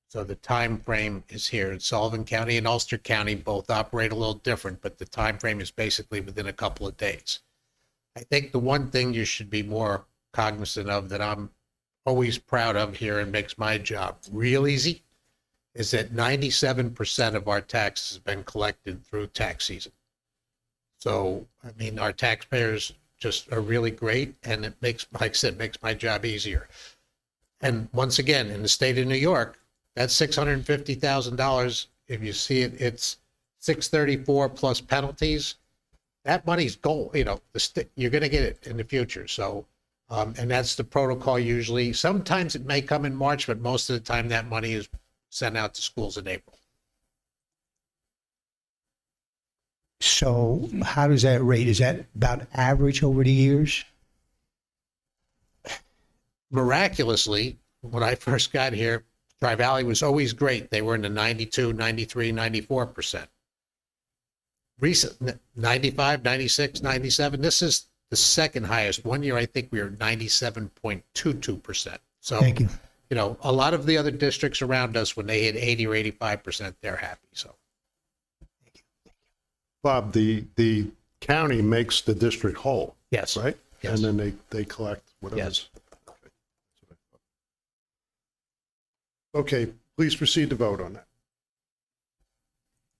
Speaker 13: So the time frame is here. In Sullivan County and Ulster County both operate a little different, but the time frame is basically within a couple of days. I think the one thing you should be more cognizant of that I'm always proud of here and makes my job real easy is that 97% of our taxes have been collected through tax season. So, I mean, our taxpayers just are really great, and it makes, like I said, makes my job easier. And once again, in the state of New York, that's $650,000. If you see it, it's 634 plus penalties. That money's gold. You know, you're going to get it in the future. So, and that's the protocol usually. Sometimes it may come in March, but most of the time that money is sent out to schools in April.
Speaker 10: So how does that rate? Is that about average over the years?
Speaker 13: Miraculously, when I first got here, Tri-Valley was always great. They were in the 92, 93, 94%. Recent 95, 96, 97. This is the second highest. One year, I think we were 97.22%. So,
Speaker 10: Thank you.
Speaker 13: you know, a lot of the other districts around us, when they hit 80 or 85%, they're happy. So,
Speaker 1: Bob, the county makes the district whole,
Speaker 13: yes.
Speaker 1: right?
Speaker 13: Yes.
Speaker 1: And then they collect whatever.
Speaker 13: Yes.
Speaker 1: Okay, please proceed to vote on that.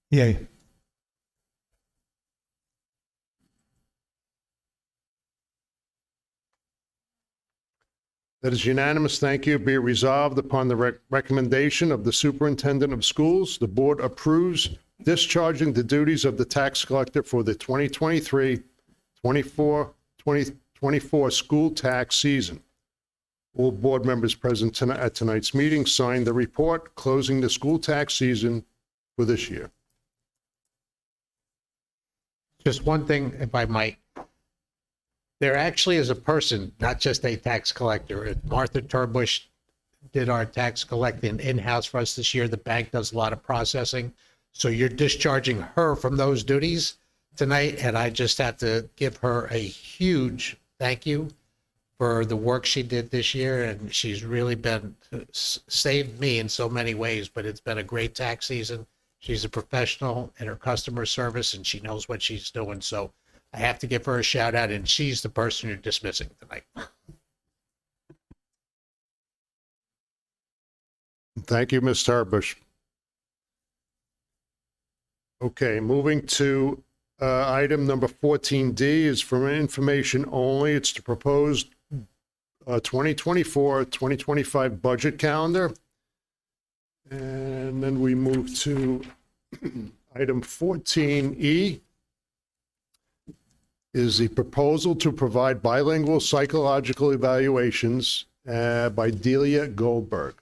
Speaker 10: Yeah.
Speaker 1: That is unanimous. Thank you. Be it resolved upon the recommendation of the superintendent of schools, the board approves discharging the duties of the tax collector for the 2023-2024 school tax season. All board members present at tonight's meeting signed the report closing the school tax season for this year.
Speaker 13: Just one thing, if I might. There actually is a person, not just a tax collector. Martha Turbush did our tax collecting in-house for us this year. The bank does a lot of processing. So you're discharging her from those duties tonight. And I just have to give her a huge thank you for the work she did this year. And she's really been saved me in so many ways, but it's been a great tax season. She's a professional in her customer service and she knows what she's doing. So I have to give her a shout out, and she's the person you're dismissing tonight.
Speaker 1: Thank you, Ms. Tarbush. Okay, moving to item number 14D is for information only. It's the proposed 2024-2025 budget calendar. And then we move to item 14E is the proposal to provide bilingual psychological evaluations by Delia Goldberg.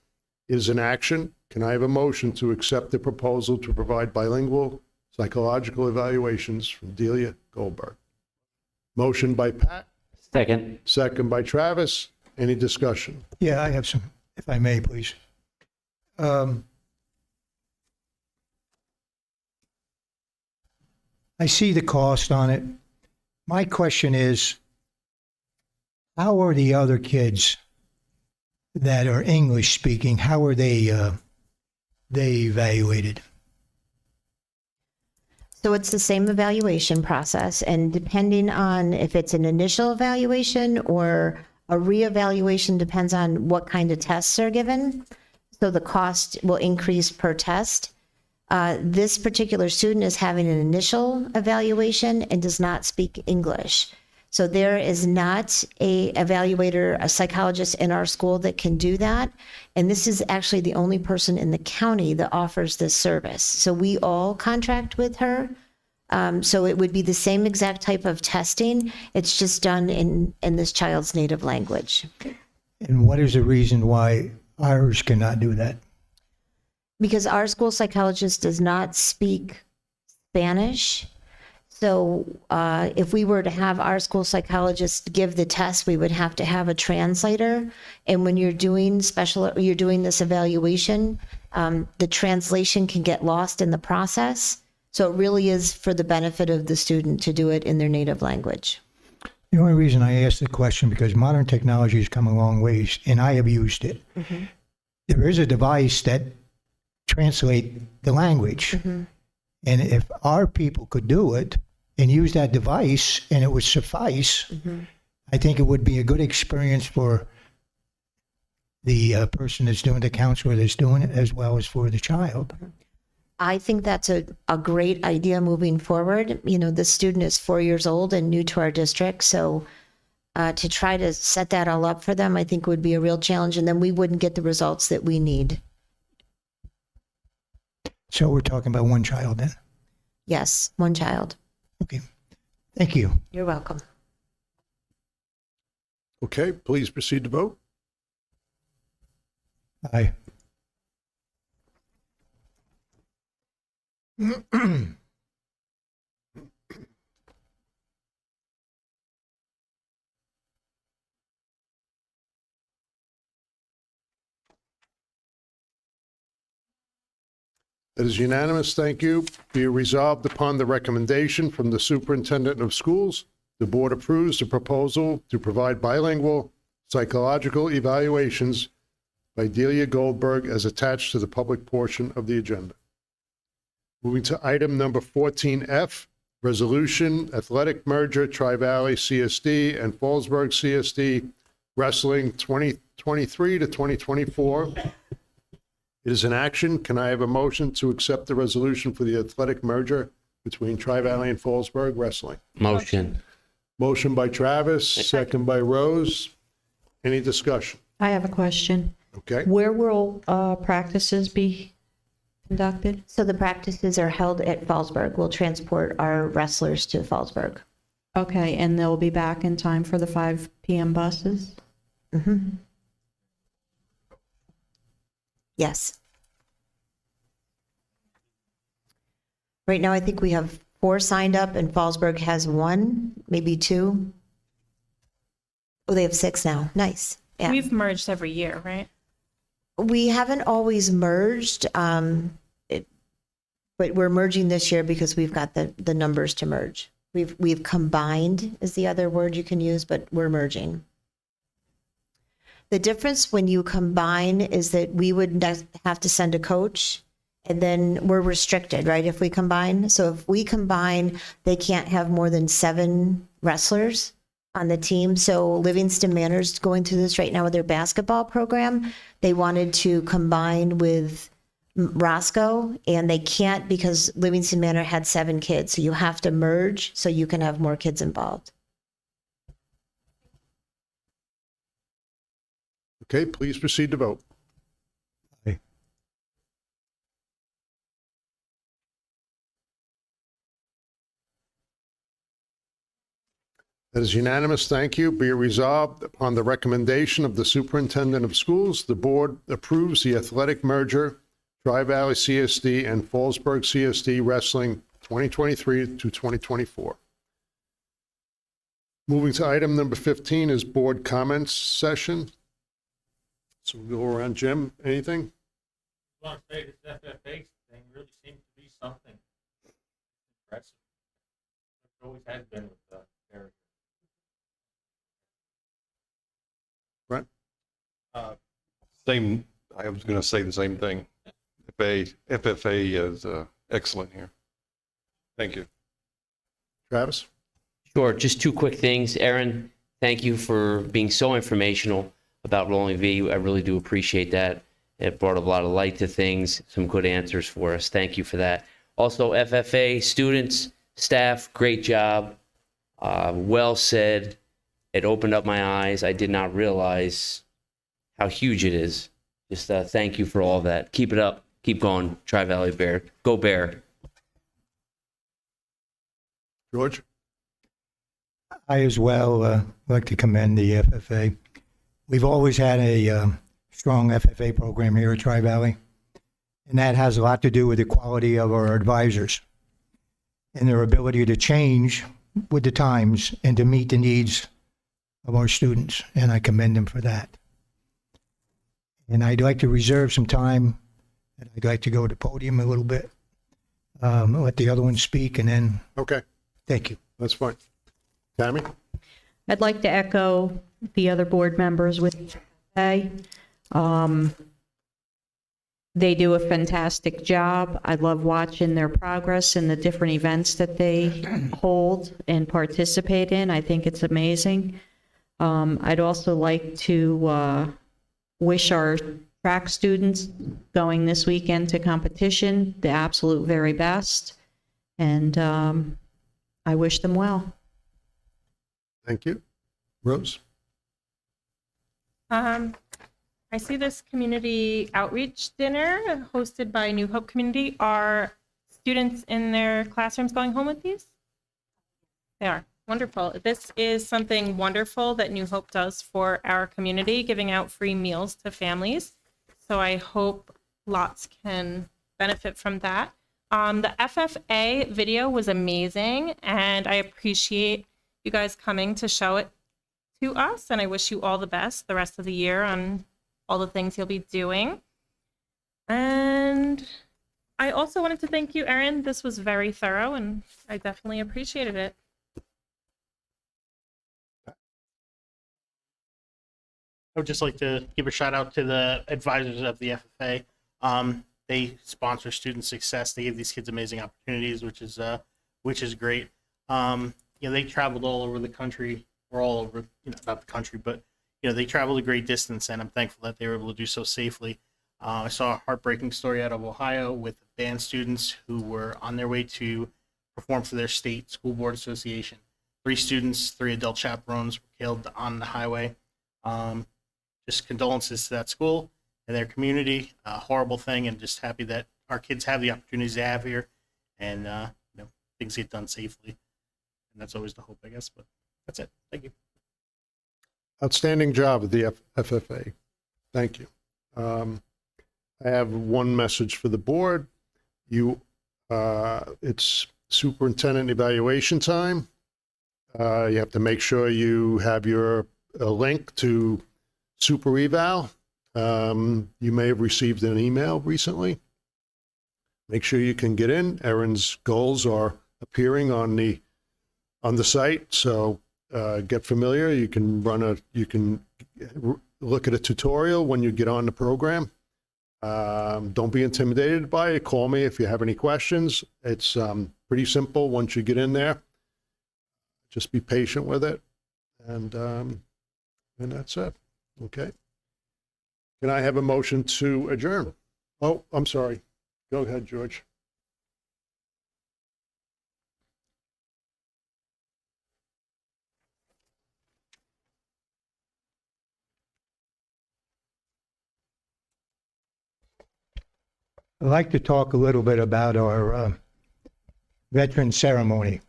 Speaker 1: It is an action. Can I have a motion to accept the proposal to provide bilingual psychological evaluations from Delia Goldberg? Motion by Pat,
Speaker 12: Second.
Speaker 1: second by Travis. Any discussion?
Speaker 10: Yeah, I have some. if I may, please. I see the cost on it. My question is, how are the other kids that are English speaking, how are they evaluated?
Speaker 9: So it's the same evaluation process, and depending on if it's an initial evaluation or a reevaluation, depends on what kind of tests are given. So the cost will increase per test. This particular student is having an initial evaluation and does not speak English. So there is not a evaluator, a psychologist in our school that can do that. And this is actually the only person in the county that offers this service. So we all contract with her. So it would be the same exact type of testing. It's just done in this child's native language.
Speaker 10: And what is the reason why ours cannot do that?
Speaker 9: Because our school psychologist does not speak Spanish. So if we were to have our school psychologist give the test, we would have to have a translator. And when you're doing this evaluation, the translation can get lost in the process. So it really is for the benefit of the student to do it in their native language.
Speaker 10: The only reason I asked the question, because modern technology has come a long ways, and I have used it.
Speaker 9: Mm-hmm.
Speaker 10: There is a device that translates the language.
Speaker 9: Mm-hmm.
Speaker 10: And if our people could do it and use that device and it would suffice,
Speaker 9: Mm-hmm.
Speaker 10: I think it would be a good experience for the person that's doing the counselor that's doing it, as well as for the child.
Speaker 9: I think that's a great idea moving forward. You know, this student is 4 years old and new to our district. So to try to set that all up for them, I think would be a real challenge. And then we wouldn't get the results that we need.
Speaker 10: So we're talking about one child then?
Speaker 9: Yes, one child.
Speaker 10: Okay. Thank you.
Speaker 9: You're welcome.
Speaker 1: Okay, please proceed to vote.
Speaker 10: Aye.
Speaker 1: That is unanimous. Thank you. Be it resolved upon the recommendation from the superintendent of schools, the board approves the proposal to provide bilingual psychological evaluations by Delia Goldberg as attached to the public portion of the agenda. Moving to item number 14F, resolution, athletic merger, Tri-Valley CSD and Fallsburg CSD Wrestling 2023 to 2024. It is an action. Can I have a motion to accept the resolution for the athletic merger between Tri-Valley and Fallsburg Wrestling?
Speaker 12: Motion.
Speaker 1: Motion by Travis, second by Rose. Any discussion?
Speaker 14: I have a question.
Speaker 1: Okay.
Speaker 14: Where will practices be conducted?
Speaker 9: So the practices are held at Fallsburg. We'll transport our wrestlers to Fallsburg.
Speaker 14: Okay, and they'll be back in time for the 5 p.m. buses?
Speaker 9: Mm-hmm. Yes. Right now, I think we have 4 signed up and Fallsburg has 1, maybe 2. Oh, they have 6 now. Nice. Yeah.
Speaker 3: We've merged every year, right?
Speaker 9: We haven't always merged, but we're merging this year because we've got the numbers to merge. We've combined is the other word you can use, but we're merging. The difference when you combine is that we would have to send a coach, and then we're restricted, right, if we combine. So if we combine, they can't have more than 7 wrestlers on the team. So Livingston Manor's going through this right now with their basketball program. They wanted to combine with Roscoe, and they can't because Livingston Manor had 7 kids. So you have to merge so you can have more kids involved.
Speaker 1: Okay, please proceed to vote.
Speaker 10: Aye.
Speaker 1: That is unanimous. Thank you. Be it resolved upon the recommendation of the superintendent of schools, the board approves the athletic merger, Tri-Valley CSD and Fallsburg CSD Wrestling 2023 to 2024. Moving to item number 15 is board comments session. So we'll go around. Jim, anything?
Speaker 11: I want to say this FFA thing really seems to be something impressive. It always has been with the area.
Speaker 1: Brent?
Speaker 15: Same, I was going to say the same thing. FFA is excellent here. Thank you.
Speaker 1: Travis?
Speaker 12: Sure, just two quick things. Erin, thank you for being so informational about Rolling V. I really do appreciate that. It brought a lot of light to things, some good answers for us. Thank you for that. Also, FFA students, staff, great job. Well said. It opened up my eyes. I did not realize how huge it is. Just thank you for all of that. Keep it up. Keep going. Tri-Valley Bear. Go Bear.
Speaker 1: George?
Speaker 10: I as well like to commend the FFA. We've always had a strong FFA program here at Tri-Valley, and that has a lot to do with the quality of our advisors and their ability to change with the times and to meet the needs of our students, and I commend them for that. And I'd like to reserve some time, and I'd like to go to the podium a little bit, let the other ones speak, and then,
Speaker 1: Okay,
Speaker 10: thank you.
Speaker 1: that's fine. Tammy?
Speaker 14: I'd like to echo the other board members with FFA. They do a fantastic job. I love watching their progress in the different events that they hold and participate in. I think it's amazing. I'd also like to wish our track students going this weekend to competition the absolute very best. And I wish them well.
Speaker 1: Thank you. Rose?
Speaker 16: I see this community outreach dinner hosted by New Hope Community. Are students in their classrooms going home with these? They are. Wonderful. This is something wonderful that New Hope does for our community, giving out free meals to families. So I hope lots can benefit from that. The FFA video was amazing, and I appreciate you guys coming to show it to us, and I wish you all the best the rest of the year on all the things you'll be doing. And I also wanted to thank you, Erin. This was very thorough, and I definitely appreciated it.
Speaker 11: I would just like to give a shout out to the advisors of the FFA. They sponsor student success. They give these kids amazing opportunities, which is great. They traveled all over the country, or all over, not the country, but they traveled a great distance, and I'm thankful that they were able to do so safely. I saw a heartbreaking story out of Ohio with band students who were on their way to perform for their state school board association. 3 students, 3 adult chaperones were killed on the highway. Just condolences to that school and their community. A horrible thing, and just happy that our kids have the opportunities they have here, and things get done safely. And that's always the hope, I guess. But that's it. Thank you.
Speaker 1: Outstanding job of the FFA. Thank you. I have one message for the board. It's superintendent evaluation time. You have to make sure you have your link to Super Eval. You may have received an email recently. Make sure you can get in. Erin's goals are appearing on the site, so get familiar. You can look at a tutorial when you get on the program. Don't be intimidated by it. Call me if you have any questions. It's pretty simple once you get in there. Just be patient with it, and that's it. Okay. Can I have a motion to adjourn? Oh, I'm sorry. Go ahead, George.
Speaker 10: I'd like to talk a little bit about our veteran ceremony.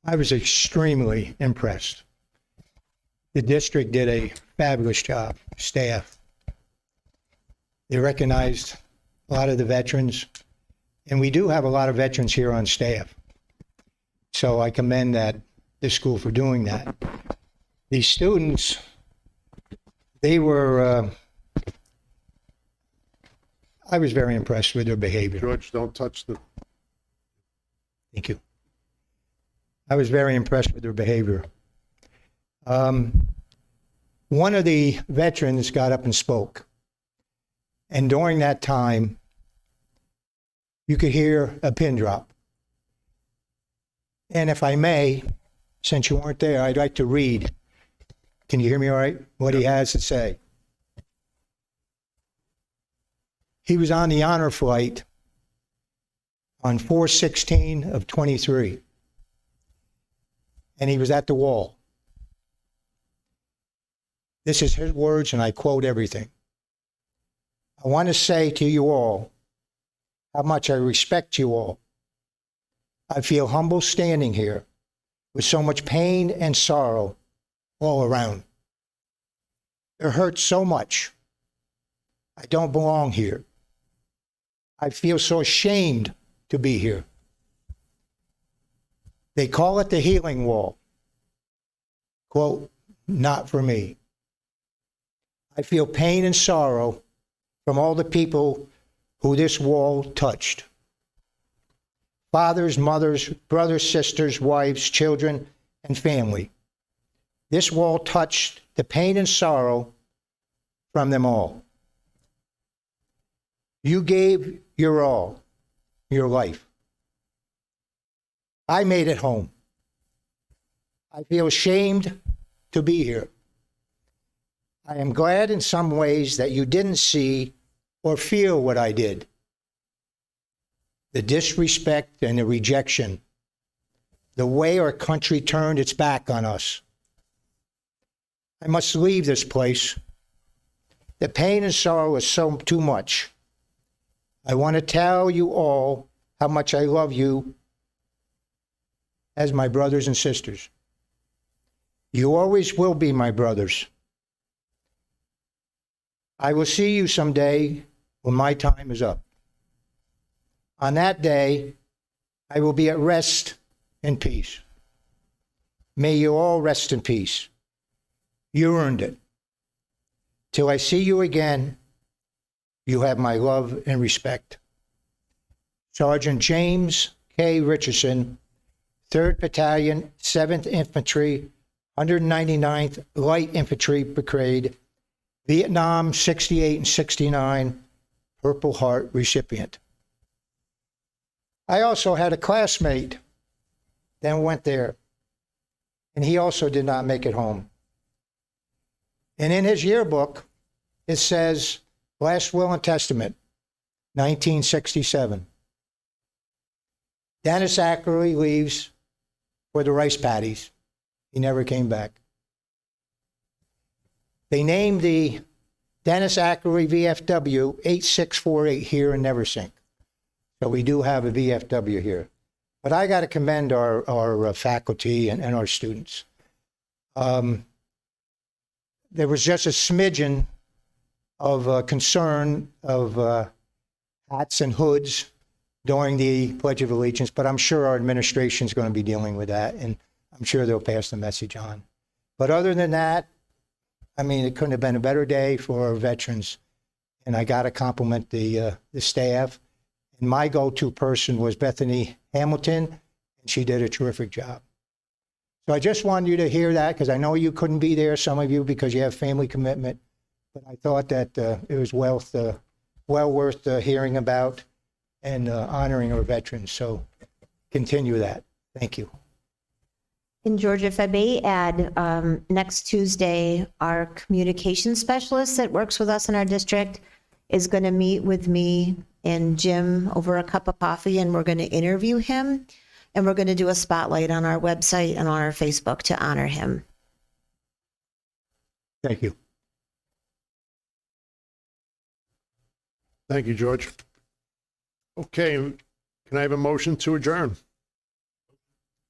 Speaker 10: I was extremely impressed. The district did a fabulous job, staff. They recognized a lot of the veterans, and we do have a lot of veterans here on staff. So I commend the school for doing that. These students, they were I was very impressed with their behavior.
Speaker 1: George, don't touch the,
Speaker 10: Thank you. I was very impressed with their behavior. One of the veterans got up and spoke. And during that time, you could hear a pin drop. And if I may, since you weren't there, I'd like to read. Can you hear me all right? What he has to say. He was on the honor flight on 4/16 of 23. And he was at the wall. This is his words, and I quote everything. I want to say to you all how much I respect you all. I feel humble standing here with so much pain and sorrow all around. It hurts so much. I don't belong here. I feel so ashamed to be here. They call it the healing wall. Quote, not for me. I feel pain and sorrow from all the people who this wall touched. Fathers, mothers, brothers, sisters, wives, children, and family. This wall touched the pain and sorrow from them all. You gave your all, your life. I made it home. I feel ashamed to be here. I am glad in some ways that you didn't see or feel what I did. The disrespect and the rejection, the way our country turned its back on us. I must leave this place. The pain and sorrow is so too much. I want to tell you all how much I love you as my brothers and sisters. You always will be my brothers. I will see you someday when my time is up. On that day, I will be at rest in peace. May you all rest in peace. You earned it. Till I see you again, you have my love and respect. Sergeant James K. Richardson, 3rd Battalion, 7th Infantry, 199th Light Infantry Brigade, Vietnam 68 and 69, Purple Heart recipient. I also had a classmate that went there, and he also did not make it home. And in his yearbook, it says, Last Will and Testament, 1967. Dennis Ackley leaves for the rice paddies. He never came back. They named the Dennis Ackley VFW 8648 here in Neversink. So we do have a VFW here. But I got to commend our faculty and our students. There was just a smidgen of concern of hats and hoods during the Pledge of Allegiance, but I'm sure our administration is going to be dealing with that, and I'm sure they'll pass the message on. But other than that, I mean, it couldn't have been a better day for our veterans, and I got to compliment the staff. And my go-to person was Bethany Hamilton, and she did a terrific job. So I just wanted you to hear that, because I know you couldn't be there, some of you, because you have family commitment. But I thought that it was well worth hearing about and honoring our veterans. So continue that. Thank you.
Speaker 9: And George, if I may add, next Tuesday, our communication specialist that works with us in our district is going to meet with me and Jim over a cup of coffee, and we're going to interview him. And we're going to do a spotlight on our website and on our Facebook to honor him.
Speaker 10: Thank you.
Speaker 1: thank you, George. Okay, can I have a motion to adjourn?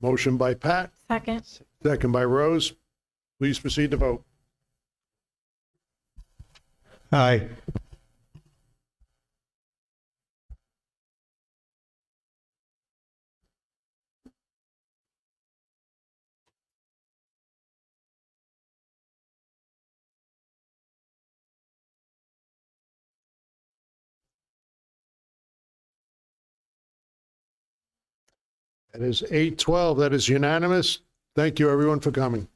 Speaker 1: Motion by Pat,
Speaker 16: Second.
Speaker 1: second by Rose. Please proceed to vote.
Speaker 10: Aye.
Speaker 1: That is 8:12. That is unanimous. Thank you, everyone, for coming.